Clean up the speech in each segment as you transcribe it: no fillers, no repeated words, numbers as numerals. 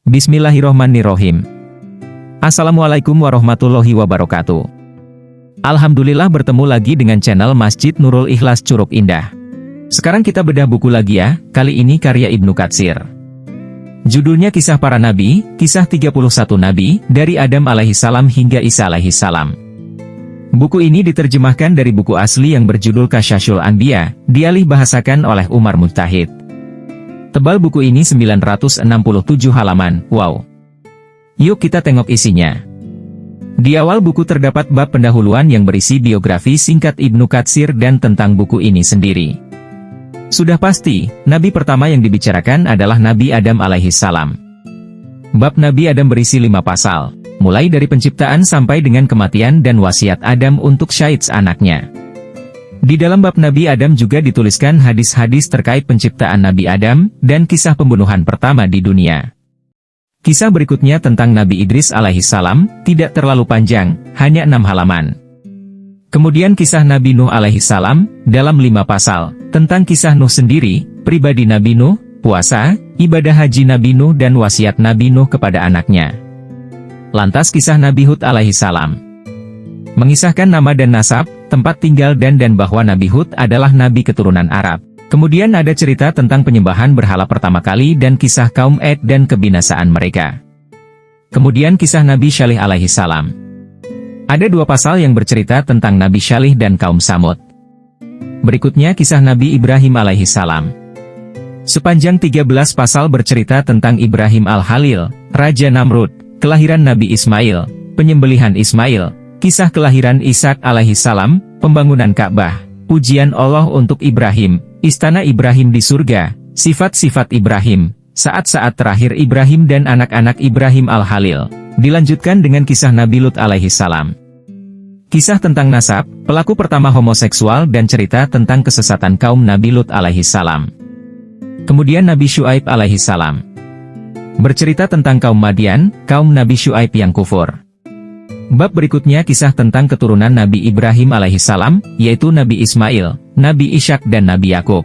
Bismillahirrohmanirrohim. Assalamualaikum warahmatullahi wabarakatuh. Alhamdulillah bertemu lagi dengan channel Masjid Nurul Ikhlas Curug Indah. Sekarang kita bedah buku lagi ya, kali ini karya Ibnu Katsir. Judulnya Kisah Para Nabi, Kisah 31 Nabi, dari Adam alaihissalam hingga Isa alaihissalam. Buku ini diterjemahkan dari buku asli yang berjudul Kasyaful Anbiya, dialih bahasakan oleh Umar Mujtahid. Tebal buku ini 967 halaman, wow. Yuk kita tengok isinya. Di awal buku terdapat bab pendahuluan yang berisi biografi singkat Ibnu Katsir dan tentang buku ini sendiri. Sudah pasti, Nabi pertama yang dibicarakan adalah Nabi Adam alaihissalam. Bab Nabi Adam berisi 5 pasal, mulai dari penciptaan sampai dengan kematian dan wasiat Adam untuk syahid anaknya. Di dalam bab Nabi Adam juga dituliskan hadis-hadis terkait penciptaan Nabi Adam, dan kisah pembunuhan pertama di dunia. Kisah berikutnya tentang Nabi Idris alaihissalam, tidak terlalu panjang, hanya 6 halaman. Kemudian kisah Nabi Nuh alaihissalam, dalam 5 pasal, tentang kisah Nuh sendiri, pribadi Nabi Nuh, puasa, ibadah haji Nabi Nuh dan wasiat Nabi Nuh kepada anaknya. Lantas kisah Nabi Hud alaihissalam, mengisahkan nama dan nasab, tempat tinggal dan bahwa Nabi Hud adalah Nabi keturunan Arab. Kemudian ada cerita tentang penyembahan berhala pertama kali dan kisah kaum Ad dan kebinasaan mereka. Kemudian kisah Nabi Syalih alaihissalam. Ada 2 pasal yang bercerita tentang Nabi Syalih dan kaum Samud. Berikutnya kisah Nabi Ibrahim alaihissalam. Sepanjang 13 pasal bercerita tentang Ibrahim al-Khalil, Raja Namrud, kelahiran Nabi Ismail, penyembelihan Ismail, kisah kelahiran Ishak alaihissalam, pembangunan Ka'bah, ujian Allah untuk Ibrahim, istana Ibrahim di surga, sifat-sifat Ibrahim, saat-saat terakhir Ibrahim dan anak-anak Ibrahim al-Khalil. Dilanjutkan dengan kisah Nabi Lut alaihissalam. Kisah tentang nasab, pelaku pertama homoseksual dan cerita tentang kesesatan kaum Nabi Lut alaihissalam. Kemudian Nabi Syuaib alaihissalam. Bercerita tentang kaum Madian, kaum Nabi Syuaib yang kufur. Bab berikutnya kisah tentang keturunan Nabi Ibrahim alaihissalam, yaitu Nabi Ismail, Nabi Ishak dan Nabi Yakub.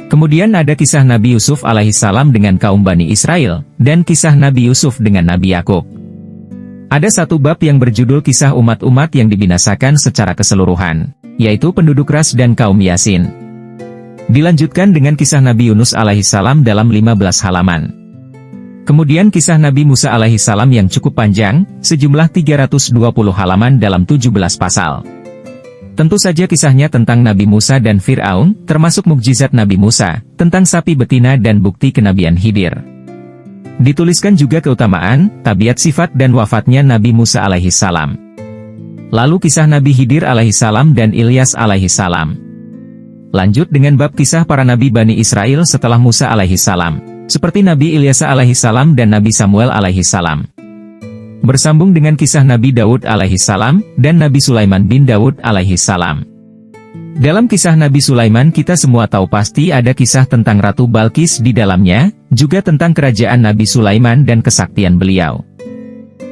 Kemudian ada kisah Nabi Yusuf alaihissalam dengan kaum Bani Israel, dan kisah Nabi Yusuf dengan Nabi Yakub. Ada 1 bab yang berjudul kisah umat-umat yang dibinasakan secara keseluruhan, yaitu penduduk Ras dan kaum Yasin. Dilanjutkan dengan kisah Nabi Yunus alaihissalam dalam 15 halaman. Kemudian kisah Nabi Musa alaihissalam yang cukup panjang, sejumlah 320 halaman dalam 17 pasal. Tentu saja kisahnya tentang Nabi Musa dan Fir'aun, termasuk mukjizat Nabi Musa, tentang sapi betina dan bukti kenabian Khidir. Dituliskan juga keutamaan, tabiat sifat dan wafatnya Nabi Musa alaihissalam. Lalu kisah Nabi Khidir alaihissalam dan Ilyas alaihissalam. Lanjut dengan bab kisah para Nabi Bani Israel setelah Musa alaihissalam. Seperti Nabi Ilyas alaihissalam dan Nabi Samuel alaihissalam. Bersambung dengan kisah Nabi Daud alaihissalam, dan Nabi Sulaiman bin Daud alaihissalam. Dalam kisah Nabi Sulaiman kita semua tahu pasti ada kisah tentang Ratu Balkis di dalamnya, juga tentang kerajaan Nabi Sulaiman dan kesaktian beliau.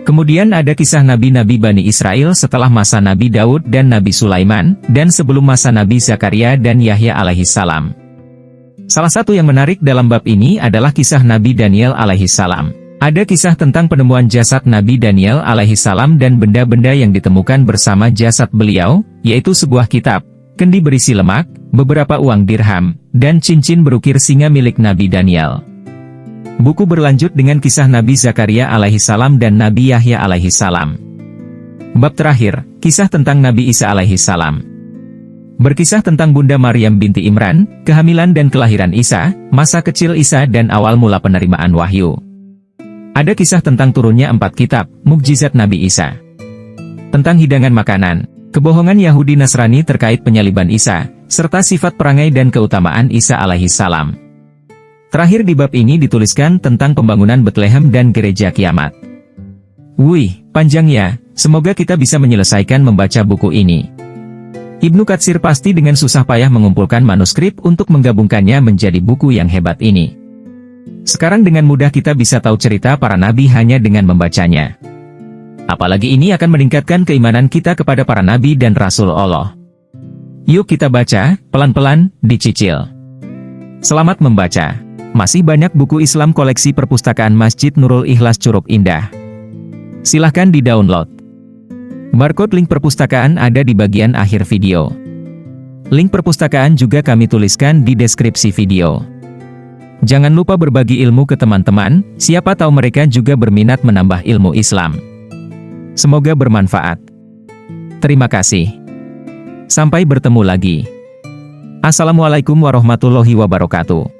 Kemudian ada kisah Nabi-Nabi Bani Israel setelah masa Nabi Daud dan Nabi Sulaiman, dan sebelum masa Nabi Zakaria dan Yahya alaihissalam. Salah satu yang menarik dalam bab ini adalah kisah Nabi Daniel alaihissalam. Ada kisah tentang penemuan jasad Nabi Daniel alaihissalam dan benda-benda yang ditemukan bersama jasad beliau, yaitu sebuah kitab, kendi berisi lemak, beberapa uang dirham, dan cincin berukir singa milik Nabi Daniel. Buku berlanjut dengan kisah Nabi Zakaria alaihissalam dan Nabi Yahya alaihissalam. Bab terakhir, kisah tentang Nabi Isa alaihissalam. Berkisah tentang Bunda Maryam binti Imran, kehamilan dan kelahiran Isa, masa kecil Isa dan awal mula penerimaan wahyu. Ada kisah tentang turunnya 4 kitab, mukjizat Nabi Isa. Tentang hidangan makanan, kebohongan Yahudi Nasrani terkait penyaliban Isa, serta sifat perangai dan keutamaan Isa alaihissalam. Terakhir di bab ini dituliskan tentang pembangunan Betlehem dan gereja kiamat. Wih, panjang ya, semoga kita bisa menyelesaikan membaca buku ini. Ibnu Katsir pasti dengan susah payah mengumpulkan manuskrip untuk menggabungkannya menjadi buku yang hebat ini. Sekarang dengan mudah kita bisa tahu cerita para nabi hanya dengan membacanya. Apalagi ini akan meningkatkan keimanan kita kepada para nabi dan rasul Allah. Yuk kita baca, pelan-pelan, dicicil. Selamat membaca. Masih banyak buku Islam koleksi perpustakaan Masjid Nurul Ikhlas Curug Indah. Silahkan di-download. Barcode link perpustakaan ada di bagian akhir video. Link perpustakaan juga kami tuliskan di deskripsi video. Jangan lupa berbagi ilmu ke teman-teman, siapa tahu mereka juga berminat menambah ilmu Islam. Semoga bermanfaat. Terima kasih. Sampai bertemu lagi. Assalamualaikum warahmatullahi wabarakatuh.